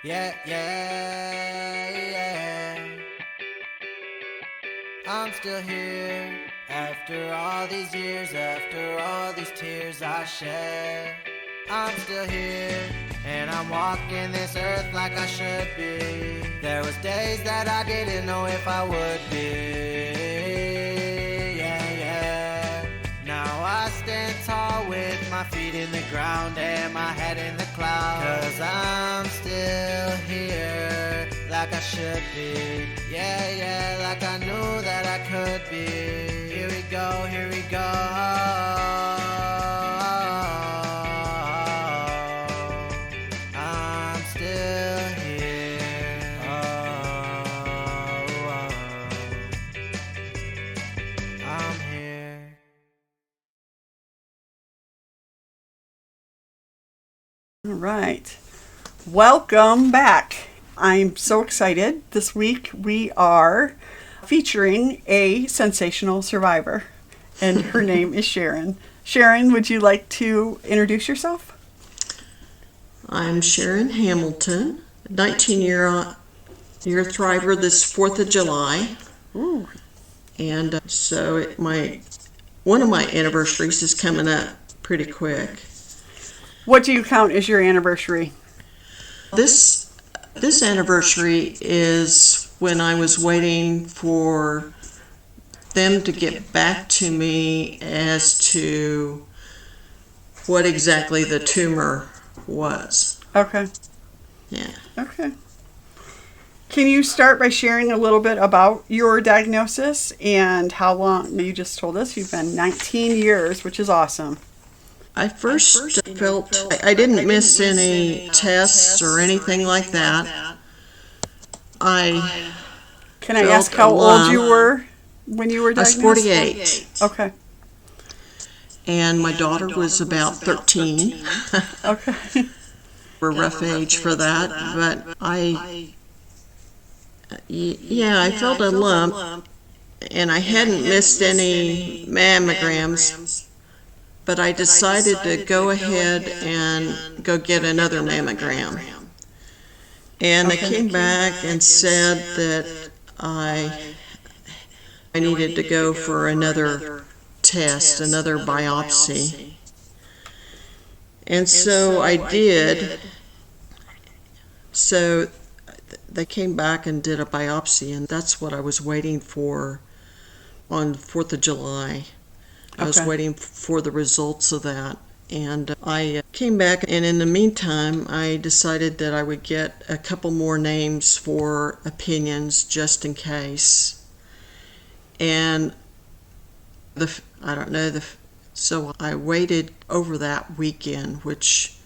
Yeah, yeah, yeah. I'm still here after all these years, after all these tears I shed. I'm still here and I'm walking this earth like I should be. There was days that I didn't know if I would be. Yeah, yeah. Now I stand tall with my feet in the ground and my head in the clouds. 'Cause I'm still here like I should be. Yeah, yeah, like I knew that I could be. Here we go, here we go. I'm still here. I'm here. All right. Welcome back. I'm so excited. This week we are featuring a sensational survivor, and her name is Sharon. Sharon, would you like to introduce yourself? I'm Sharon Hamilton, 19-year thriver this 4th of July. Ooh. And so one of my anniversaries is coming up pretty quick. What do you count as your anniversary? This anniversary is when I was waiting for them to get back to me as to what exactly the tumor was. Okay. Yeah. Okay. Can you start by sharing a little bit about your diagnosis and how long? You just told us you've been 19 years, which is awesome. I first felt I didn't miss any tests or anything like that. Can I ask how old you were when you were I was diagnosed? 48. Okay. And my daughter was about 13. Okay. We're rough age for that, but I felt a lump, and I hadn't missed any mammograms, but I decided to go ahead and go get another mammogram. And they came back and said that I needed to go for another test, another biopsy. And so I did. So they came back and did a biopsy, and that's what I was waiting for on 4th of July. I was waiting for the results of that. And I came back, and in the meantime, I decided that I would get a couple more names for opinions just in case. And so I waited over that weekend, which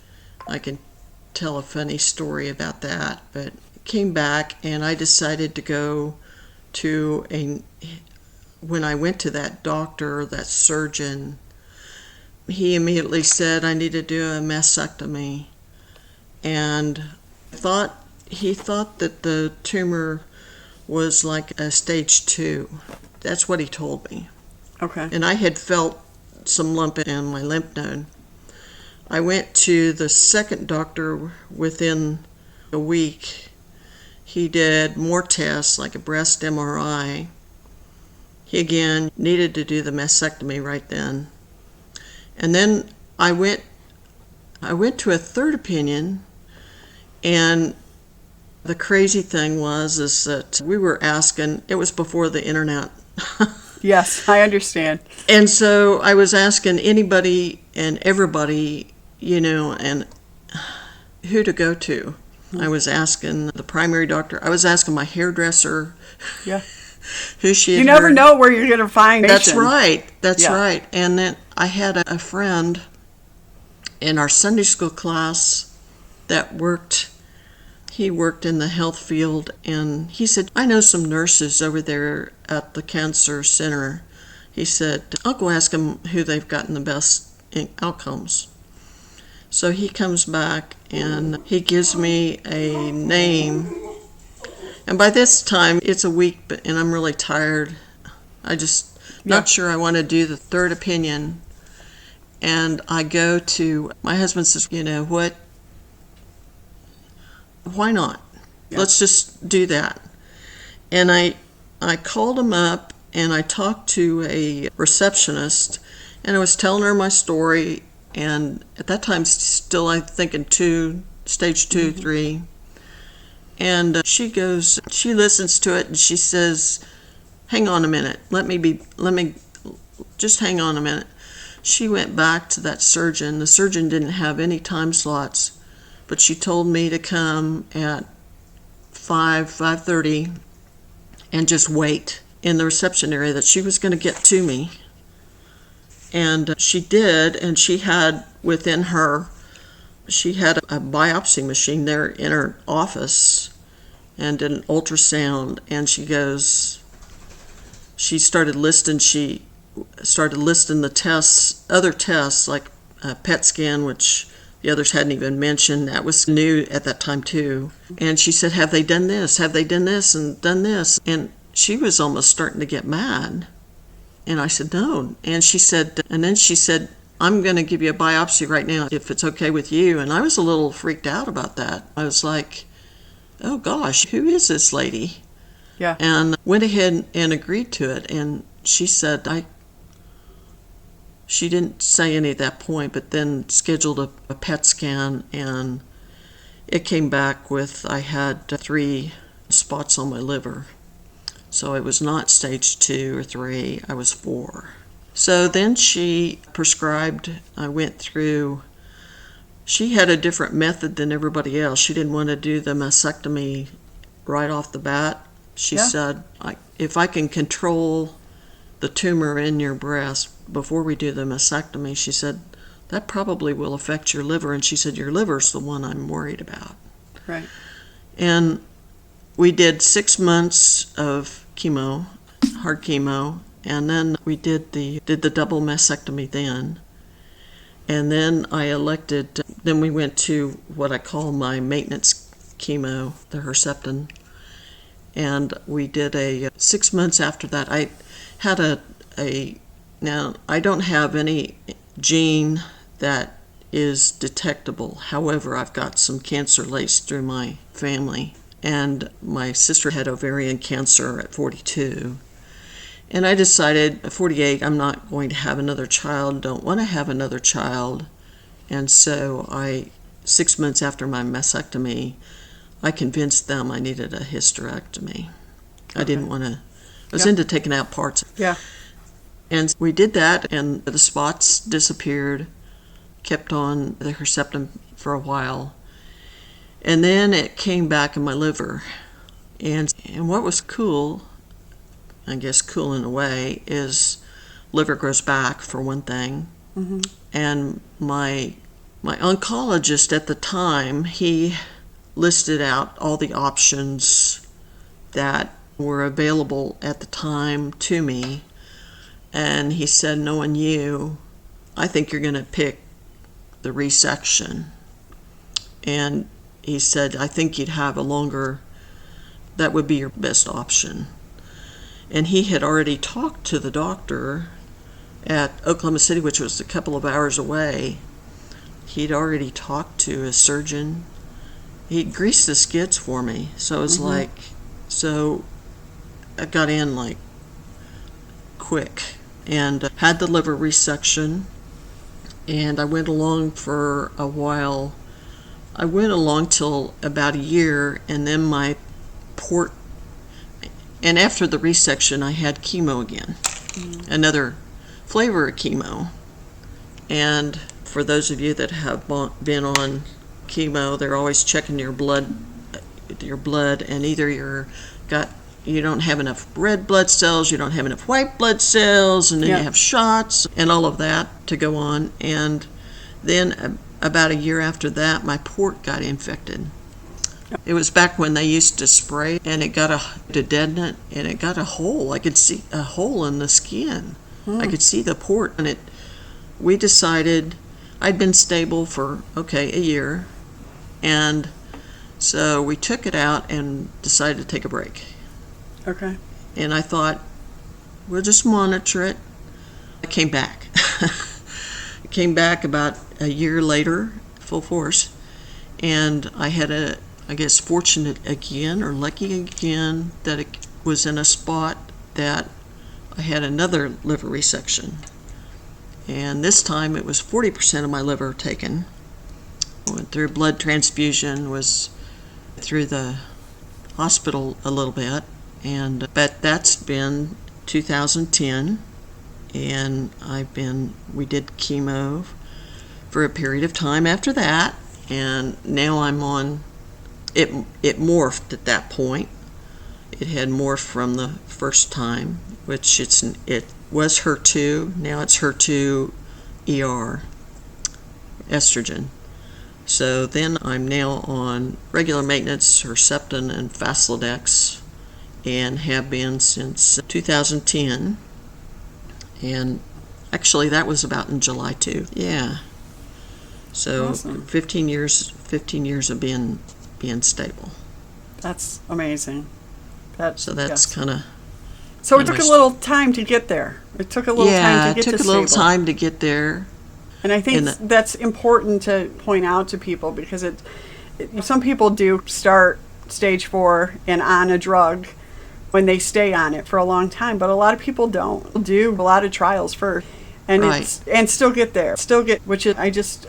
I can tell a funny story about that, but came back and I decided to go to when I went to that doctor, that surgeon, he immediately said I needed to do a mastectomy, and he thought that the tumor was like a stage 2. That's what he told me. Okay. And I had felt some lump in my lymph node. I went to the second doctor within a week. He did more tests, like a breast MRI. He again needed to do the mastectomy right then. And then I went to a third opinion, and the crazy thing is that we were asking, it was before the internet. Yes, I understand. And so I was asking anybody and everybody, and who to go to. I was asking the primary doctor. I was asking my hairdresser. Yeah. Who she had You never heard. know where you're going to find That's patient. right. That's right. And then I had a friend in our Sunday school class that worked. He worked in the health field, and he said, I know some nurses over there at the cancer center. He said, I'll go ask them who they've gotten the best outcomes. So he comes back and he gives me a name. And by this time, it's a week, and I'm really tired. Not sure I want to do the third opinion. And I go to, my husband says, what why not? Yeah. Let's just do that. And I called him up and I talked to a receptionist and I was telling her my story, and at that time still I'm thinking stage 2, 3. And she listens to it and she says, hang on a minute, let me just hang on a minute. She went back to that surgeon. The surgeon didn't have any time slots, but she told me to come at 5:30 and just wait in the reception area, that she was going to get to me. And she did, and she had a biopsy machine there in her office and an ultrasound, and she started listing the tests, other tests like PET scan, which the others hadn't even mentioned. That was new at that time too. And she said, have they done this? Have they done this and done this? And she was almost starting to get mad. And I said, no. And then she said, I'm going to give you a biopsy right now if it's okay with you. And I was a little freaked out about that. I was like, oh gosh, who is this lady? Yeah. And went ahead and agreed to it. And she said, she didn't say any at that point, but then scheduled a PET scan, and it came back with I had 3 spots on my liver. So it was not stage 2 or 3, I was 4. So then she prescribed, she had a different method than everybody else. She didn't want to do the mastectomy right off the bat. She said, if I can control the tumor in your breast before we do the mastectomy, she said, that probably will affect your liver. And she said, your liver's the one I'm worried about. Right. And we did 6 months of chemo, hard chemo, and then we did the double mastectomy then. And then then we went to what I call my maintenance chemo, the Herceptin. And we did 6 months after that. I had now I don't have any gene that is detectable. However, I've got some cancer laced through my family. And my sister had ovarian cancer at 42. And I decided at 48, I'm not going to have another child, don't want to have another child. And so 6 months after my mastectomy, I convinced them I needed a hysterectomy. I didn't want to, I was into taking out parts. Yeah. And we did that, and the spots disappeared, kept on the Herceptin for a while. And then it came back in my liver. And what was cool, I guess cool in a way, is liver grows back, for one thing. Mm-hmm. And my oncologist at the time, he listed out all the options that were available at the time to me. And he said, knowing you, I think you're going to pick the resection. And he said, I think you'd have that would be your best option. And he had already talked to the doctor at Oklahoma City, which was a couple of hours away. He'd already talked to a surgeon. He greased the skids for me. So it was so I got in quick and had the liver resection. And I went along for a while. I went along till about a year, and then my port, and after the resection, I had chemo again, another flavor of chemo. And for those of you that have been on chemo, they're always checking your blood, and either you don't have enough red blood cells, you don't have enough white blood cells, and then you have shots and all of that to go on. And then about a year after that, my port got infected. It was back when they used to spray, and it got to deaden it, and it got a hole. I could see a hole in the skin. I could see the port, and we decided, I'd been stable for, a year, and so we took it out and decided to take a break. Okay. And I thought, we'll just monitor it. I came back. Came back about a year later, full force, and I had I guess, fortunate again or lucky again that it was in a spot that I had another liver resection. And this time it was 40% of my liver taken. I went through blood transfusion, was through the hospital a little bit, but that's been 2010, and we did chemo for a period of time after that, and now I'm on it. Morphed at that point. It had morphed from the first time, which it was HER2. Now it's HER2 ER, estrogen. So then I'm now on regular maintenance, Herceptin and Faslodex, and have been since 2010. And actually that was about in July too. Yeah. So Awesome. 15 years of being stable. That's amazing. So that's kind of. So it took a little time to get there. It took a little time to get to it took a little stable. time to get there. And I think that's important to point out to people, because some people do start stage 4 and on a drug when they stay on it for a long time, but a lot of people don't do a lot of trials first, and Right. and still get there, which is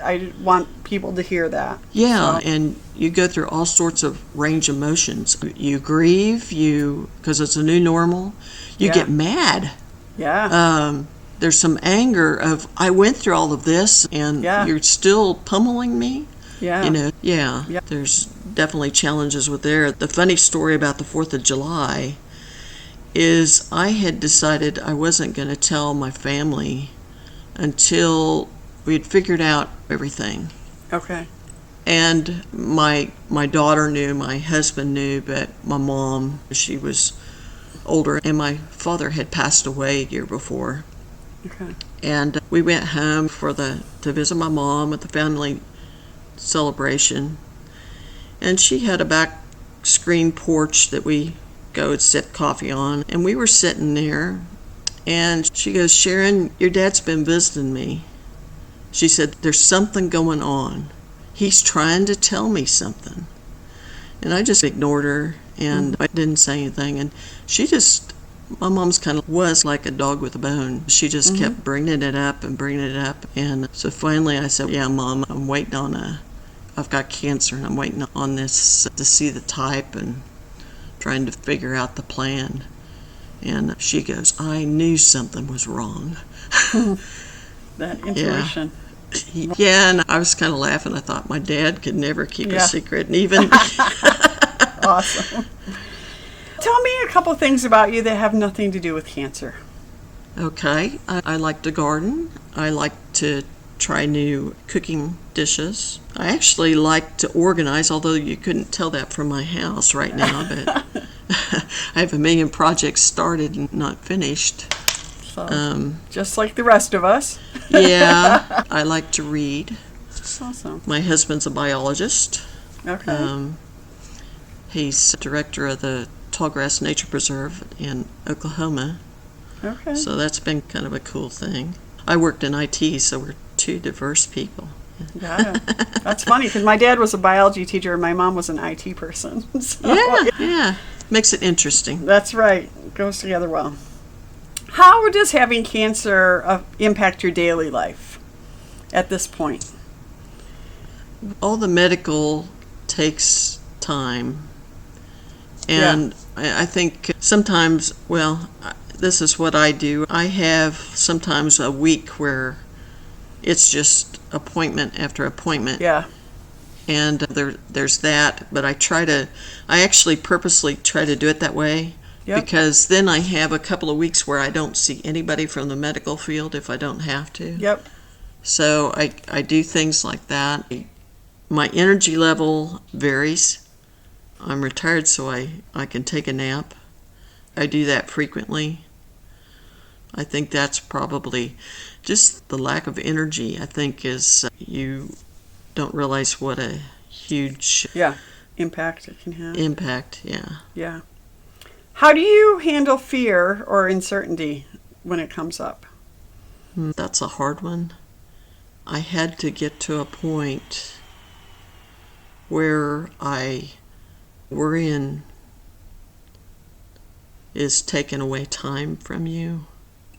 I want people to hear that. Yeah, So, and you go through all sorts of range emotions. You grieve, because it's a new normal. You Yeah. get mad. yeah, There's some anger of, I went through all of this and Yeah. you're still pummeling me. yeah, Yeah. There's definitely challenges with there. The funny story about the 4th of July is I had decided I wasn't going to tell my family until we'd figured out everything. okay, And my daughter knew, my husband knew, but my mom, she was older, and my father had passed away a year before. okay, And we went home to visit my mom at the family celebration. And she had a back screen porch that we go and sip coffee on. And we were sitting there, and she goes, "Sharon, your dad's been visiting me." She said, "There's something going on. He's trying to tell me something." And I just ignored her, and I didn't say anything. And my mom's kind of was like a dog with a bone. She just kept bringing it up and bringing it up. And so finally I said, "Yeah, Mom, I've got cancer, and I'm waiting on this to see the type and trying to figure out the plan." And she goes, "I knew something was wrong." that intuition. Yeah, and I was kind of laughing. I thought my dad could never keep Yeah. a secret, and even Awesome. Tell me a couple things about you that have nothing to do with cancer. Okay, I like to garden. I like to try new cooking dishes. I actually like to organize, although you couldn't tell that from my house right now, but I have a million projects started and not finished. So, just like the rest of us. Yeah, I like to read. That's awesome. My husband's a biologist. Okay. He's director of the Tallgrass Nature Preserve in Oklahoma. Okay. So that's been kind of a cool thing. I worked in IT, so we're two diverse people. Yeah. That's funny, because my dad was a biology teacher and my mom was an IT person. So, Yeah. Makes it interesting. That's right. It goes together well. How does having cancer impact your daily life at this point? All the medical takes time. And I think sometimes, this is what I do. I have sometimes a week where it's just appointment after appointment. Yeah. And there's that, but I actually purposely try to do it that way. Yep. Because then I have a couple of weeks where I don't see anybody from the medical field if I don't have to. Yep. So I do things like that. My energy level varies. I'm retired, so I can take a nap. I do that frequently. I think that's probably just the lack of energy, I think, is you don't realize what a huge impact it can have. impact, Yeah. How do you handle fear or uncertainty when it comes up? That's a hard one. I had to get to a point where I Worrying is taking away time from you.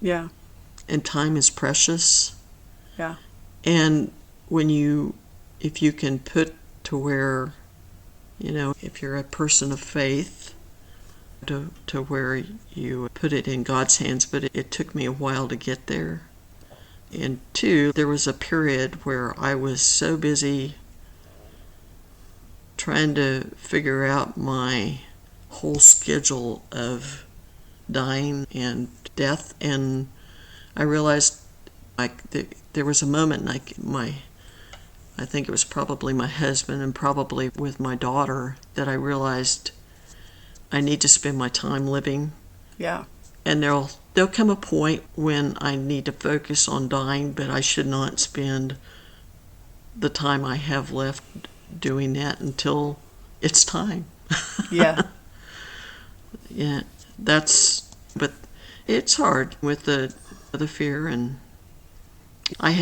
Yeah. And time is precious. Yeah. And if you can put to where, if you're a person of faith, to where you put it in God's hands, but it took me a while to get there. And two, there was a period where I was so busy trying to figure out my whole schedule of dying and death, and I realized there was a moment, I think it was probably my husband and probably with my daughter, that I realized I need to spend my time living. Yeah. And there'll come a point when I need to focus on dying, but I should not spend the time I have left doing that until it's time. Yeah. Yeah, but it's hard with the fear, and I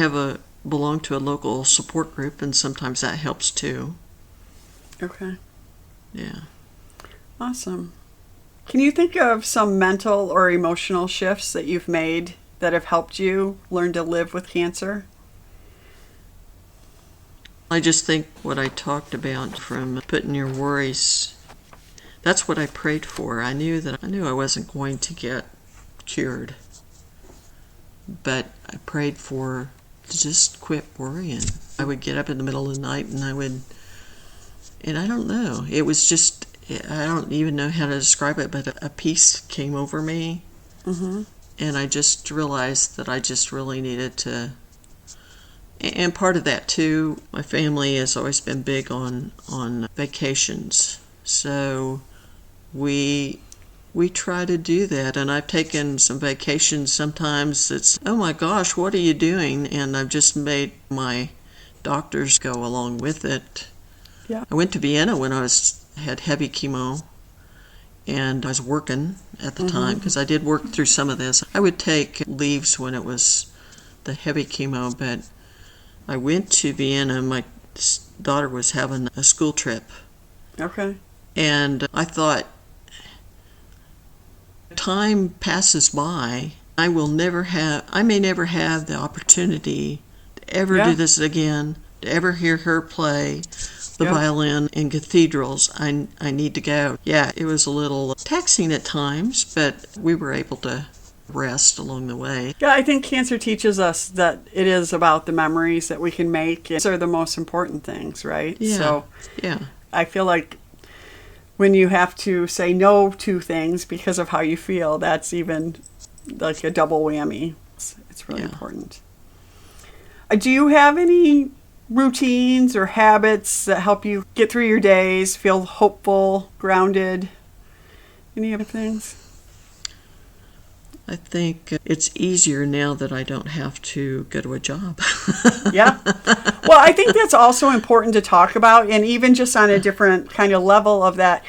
belong to a local support group, and sometimes that helps too. Okay. Yeah. Awesome. Can you think of some mental or emotional shifts that you've made that have helped you learn to live with cancer? I just think what I talked about, from putting your worries, that's what I prayed for. I knew I wasn't going to get cured, but I prayed to just quit worrying. I would get up in the middle of the night and I don't know, it was just, I don't even know how to describe it, but a peace came over me. Mm-hmm. And I just realized that I just really needed to. And part of that too, my family has always been big on vacations, so we try to do that. And I've taken some vacations. Sometimes it's, oh my gosh, what are you doing? And I've just made my doctors go along with it. Yeah. I went to Vienna when I had heavy chemo, and I was working at the time, because I did work through some of this. I would take leaves when it was the heavy chemo, but I went to Vienna. My daughter was having a school trip. Okay. And I thought, time passes by. I may never have the opportunity to ever do this again, to ever hear her play the violin in cathedrals. I need to go. Yeah, it was a little taxing at times, but we were able to rest along the way. Yeah, I think cancer teaches us that it is about the memories that we can make. Those are the most important things, right? Yeah. So yeah. I feel like when you have to say no to things because of how you feel, that's even like a double whammy. It's really important. Do you have any routines or habits that help you get through your days, feel hopeful, grounded? Any other things? I think it's easier now that I don't have to go to a job. Yeah. Well, I think that's also important to talk about, and even just on a different kind of level of that,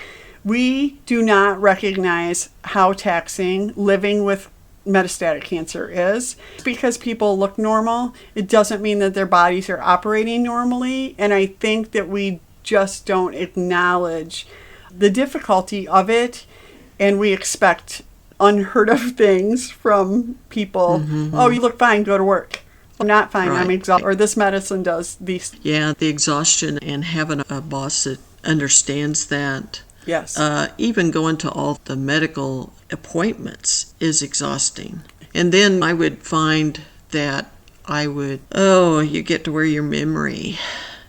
we do not recognize how taxing living with metastatic cancer is. Because people look normal, it doesn't mean that their bodies are operating normally, and I think that we just don't acknowledge the difficulty of it, and we expect unheard of things from people. Oh, you look fine, go to work. I'm not fine, I'm exhausted. Or this medicine does these. Yeah, the exhaustion, and having a boss that understands that. Yes. Even going to all the medical appointments is exhausting. And then I would find that you get to where your memory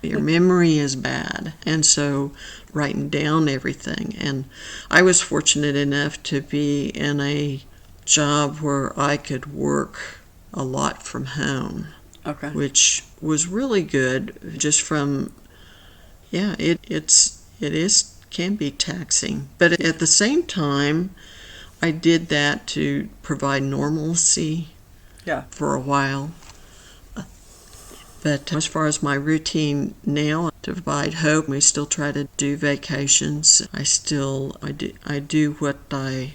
is bad. And so writing down everything. And I was fortunate enough to be in a job where I could work a lot from home. Okay. Which was really good, just from, it can be taxing. But at the same time, I did that to provide normalcy for a while. But as far as my routine now, to provide hope, we still try to do vacations. I do what my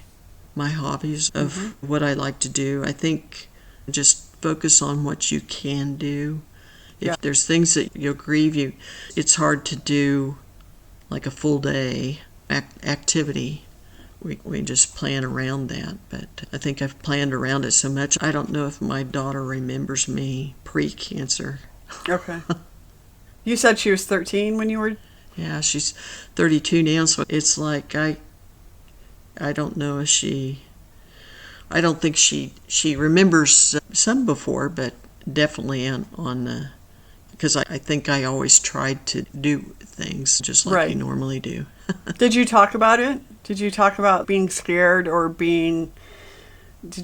hobbies of what I like to do. I think just focus on what you can do. If there's things that you'll grieve, it's hard to do like a full day activity. We just plan around that, but I think I've planned around it so much. I don't know if my daughter remembers me pre-cancer. Okay. You said she was 13 when you were... Yeah, she's 32 now, so it's like I don't know if I don't think she remembers some before, but definitely on the, because I think I always tried to do things just like you normally do. Did you talk about it? Did you talk about being scared or did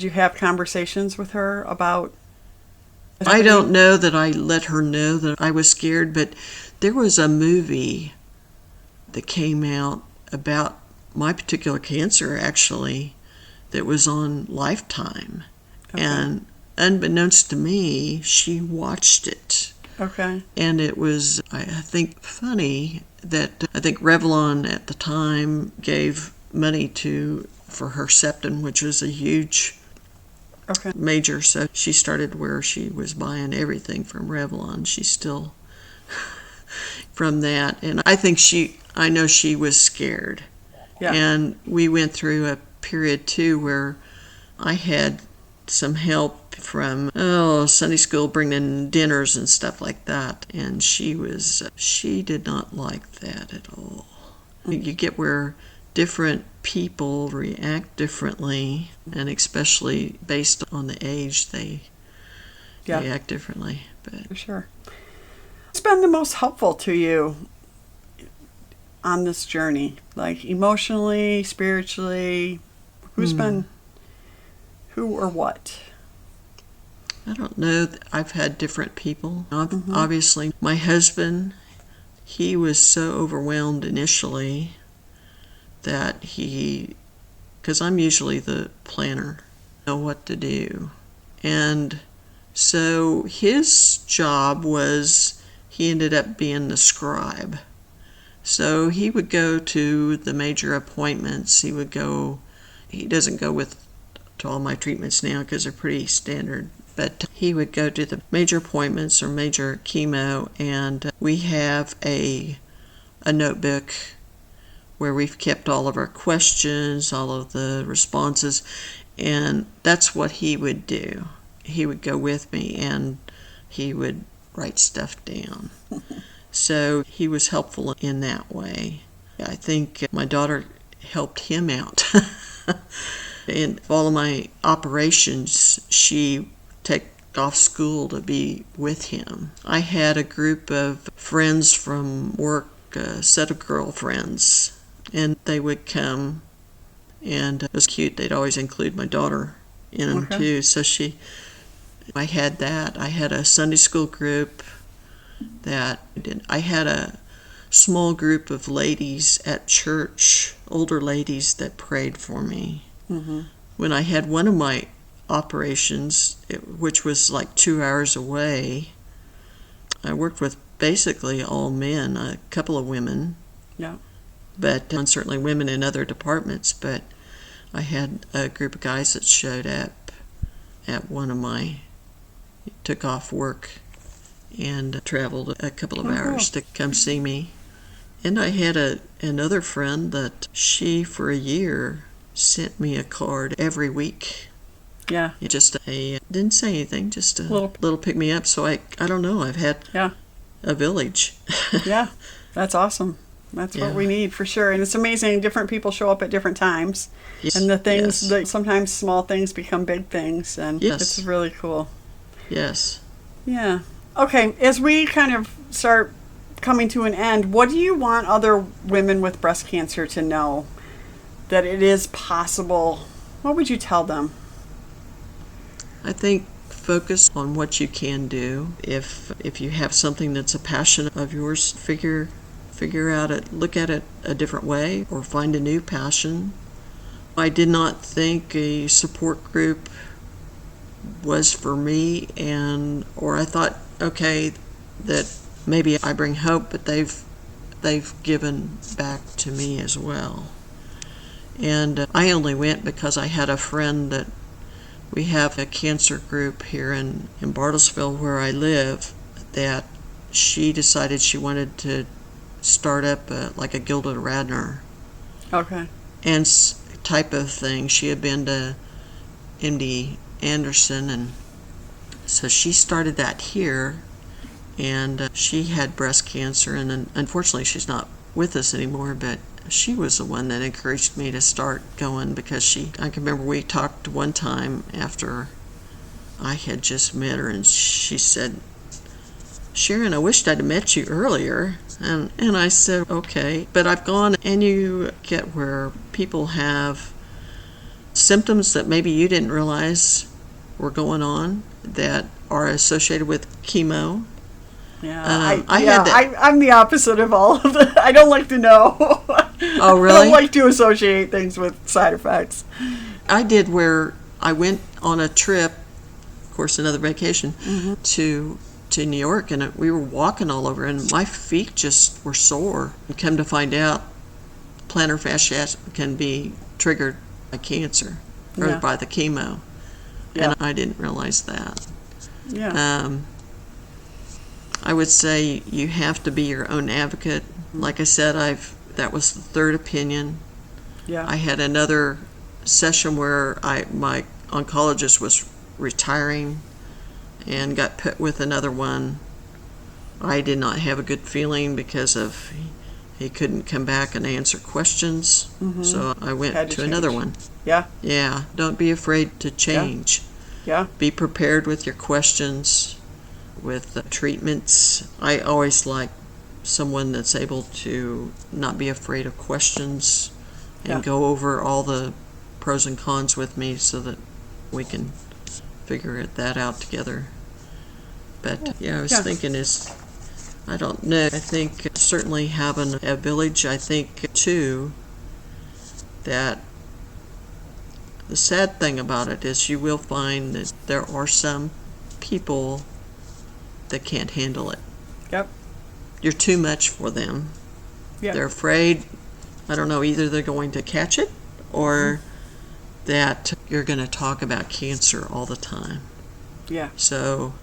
you have conversations with her about... I don't know that I let her know that I was scared, but there was a movie that came out about my particular cancer, actually, that was on Lifetime. Okay. And unbeknownst to me, she watched it. Okay. And it was, I think, funny that I think Revlon at the time gave money for her septum, which was a huge major. So she started where she was buying everything from Revlon. She's still from that. And I know she was scared. Yeah. And we went through a period too where I had some help from Sunday school, bringing dinners and stuff like that, and she did not like that at all. You get where different people react differently, and especially based on the age they react differently. But for sure. What's been the most helpful to you on this journey, like emotionally, spiritually? Who's been who or what? I don't know. I've had different people. Obviously, my husband, he was so overwhelmed initially that because I'm usually the planner, know what to do. And so his job was, he ended up being the scribe. So he would go to the major appointments. He doesn't go to all my treatments now because they're pretty standard, but he would go to the major appointments or major chemo, and we have a notebook where we've kept all of our questions, all of the responses, and that's what he would do. He would go with me and he would write stuff down. So he was helpful in that way. I think my daughter helped him out. In all of my operations, she take off school to be with him. I had a group of friends from work, a set of girlfriends, and they would come, and it was cute. They'd always include my daughter in them too. So I had that. I had a Sunday school group that I had a small group of ladies at church, older ladies that prayed for me. Mm-hmm. When I had one of my operations, which was like 2 hours away, I worked with basically all men, a couple of women. Yeah. But and certainly women in other departments, but I had a group of guys that showed up at took off work and traveled a couple of hours to come see me. And I had another friend that she, for a year, sent me a card every week. Yeah. Just didn't say anything, just a little pick me up. So I don't know, I've had a village. Yeah, that's awesome. That's what we need for sure. And it's amazing, different people show up at different times. Yes. And the things, sometimes small things become big things. And it's really cool. Yes. Yeah. Okay, as we kind of start coming to an end, what do you want other women with breast cancer to know? That it is possible. What would you tell them? I think focus on what you can do. If you have something that's a passion of yours, figure out it, look at it a different way, or find a new passion. I did not think a support group was for me, or I thought, okay, that maybe I bring hope, but they've given back to me as well. And I only went because I had a friend that we have a cancer group here in Bartlesville where I live, that she decided she wanted to start up like a Gilda Radner Okay. and type of thing. She had been to MD Anderson, and so she started that here, and she had breast cancer, and then, unfortunately she's not with us anymore, but she was the one that encouraged me to start going, because I can remember we talked one time after I had just met her, and she said, "Sharon, I wished I'd have met you earlier." And I said, "Okay." But I've gone, and you get where people have symptoms that maybe you didn't realize were going on that are associated with chemo. Yeah, I'm the opposite of all of that. I don't like to know. Oh, really? I don't like to associate things with side effects. I did, where I went on a trip, of course, another vacation, to New York, and we were walking all over, and my feet just were sore. And come to find out, plantar fasciitis can be triggered by cancer or by the chemo, and I didn't realize that. Yeah. I would say you have to be your own advocate. Like I said, that was the third opinion. Yeah. I had another session where my oncologist was retiring and got put with another one. I did not have a good feeling because of he couldn't come back and answer questions. So I went to another one. Yeah. Yeah, don't be afraid to change. Yeah. Be prepared with your questions, with the treatments. I always like someone that's able to not be afraid of questions and go over all the pros and cons with me so that we can figure that out together. But I was thinking I don't know. I think certainly having a village, I think too, that the sad thing about it is you will find that there are some people that can't handle it. Yep. You're too much for them. Yep. They're afraid, I don't know, either they're going to catch it or that you're going to talk about cancer all the time. Yeah. So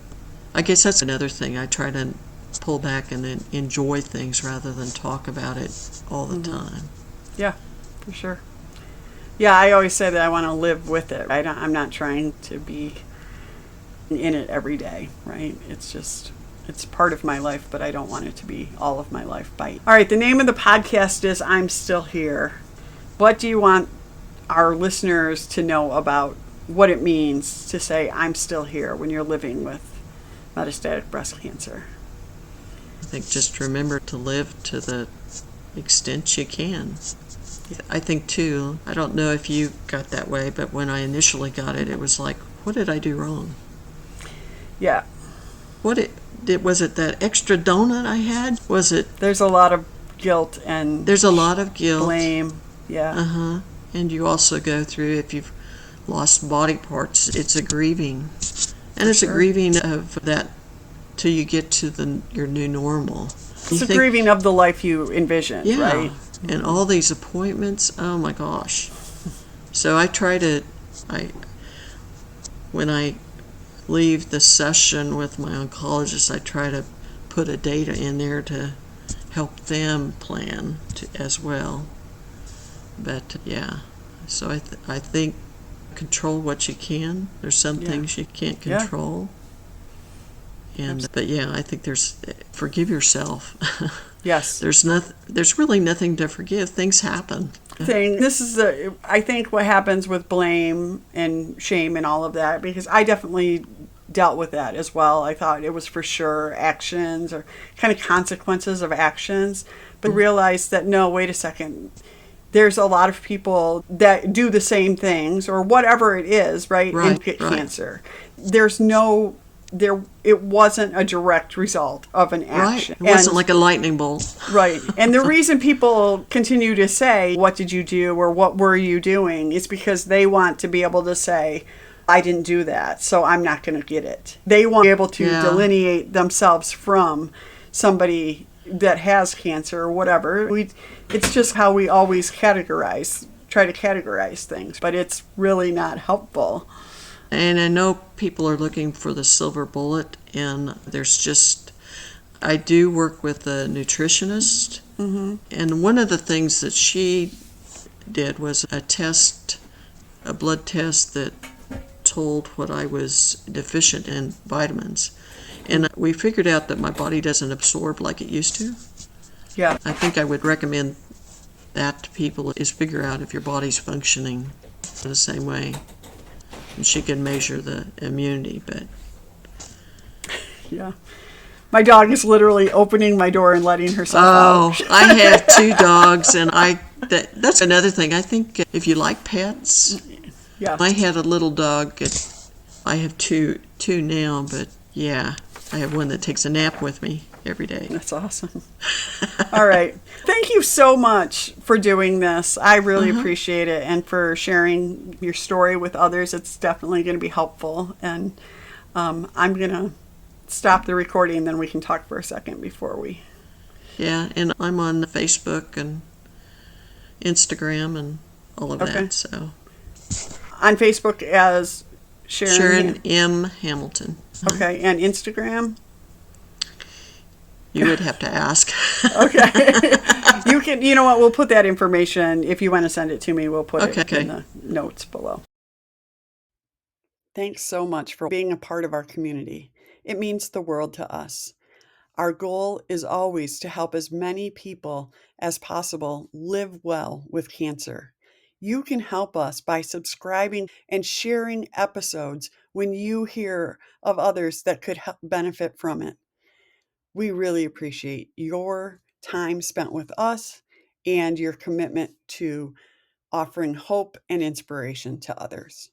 I guess that's another thing. I try to pull back and then enjoy things rather than talk about it all the time. Yeah, for sure. Yeah, I always say that I want to live with it. I'm not trying to be in it every day, right? It's part of my life, but I don't want it to be all of my life. All right, the name of the podcast is I'm Still Here. What do you want our listeners to know about what it means to say I'm still here when you're living with metastatic breast cancer? I think just remember to live to the extent you can. I think too, I don't know if you got that way, but when I initially got it, it was like, what did I do wrong? Yeah. Was it that extra donut I had? Was it? There's a lot of guilt and there's a lot of guilt, blame. Yeah. And you also go through, if you've lost body parts, it's a grieving, and it's a grieving of that till you get to your new normal. It's a grieving of the life you envisioned, right? And all these appointments, oh my gosh. So when I leave the session with my oncologist, I try to put a data in there to help them plan as well. But so I think control what you can. There's some things you can't control. But I think forgive yourself. Yes. There's really nothing to forgive. Things happen. This is I think what happens with blame and shame and all of that, because I definitely dealt with that as well. I thought it was for sure actions or kind of consequences of actions, but realized that no, wait a second. There's a lot of people that do the same things or whatever it is, right? And get cancer. It wasn't a direct result of an action. Right. It wasn't like a lightning bolt. Right. And the reason people continue to say, what did you do or what were you doing, is because they want to be able to say, I didn't do that, so I'm not going to get it. They want to be able to delineate themselves from somebody that has cancer or whatever. It's just how we always try to categorize things, but it's really not helpful. And I know people are looking for the silver bullet, and I do work with a nutritionist, and one of the things that she did was a blood test that told what I was deficient in vitamins. And we figured out that my body doesn't absorb like it used to. Yeah. I think I would recommend that to people, is figure out if your body's functioning the same way. And she can measure the immunity, but Yeah. My dog is literally opening my door and letting herself out. I have 2 dogs, and that's another thing. I think if you like pets, Yeah. I had a little dog. I have two now, but yeah, I have one that takes a nap with me every day. That's awesome. All right. Thank you so much for doing this. I really appreciate it, and for sharing your story with others. It's definitely going to be helpful. And I'm going to stop the recording, then we can talk for a second before we... Yeah, and I'm on Facebook and Instagram and all of that. So on Facebook as Sharon M. Hamilton. Okay, and Instagram? You would have to ask. Okay. You know what, we'll put that information, if you want to send it to me, we'll put it in the notes below. Thanks so much for being a part of our community. It means the world to us. Our goal is always to help as many people as possible live well with cancer. You can help us by subscribing and sharing episodes when you hear of others that could benefit from it. We really appreciate your time spent with us and your commitment to offering hope and inspiration to others.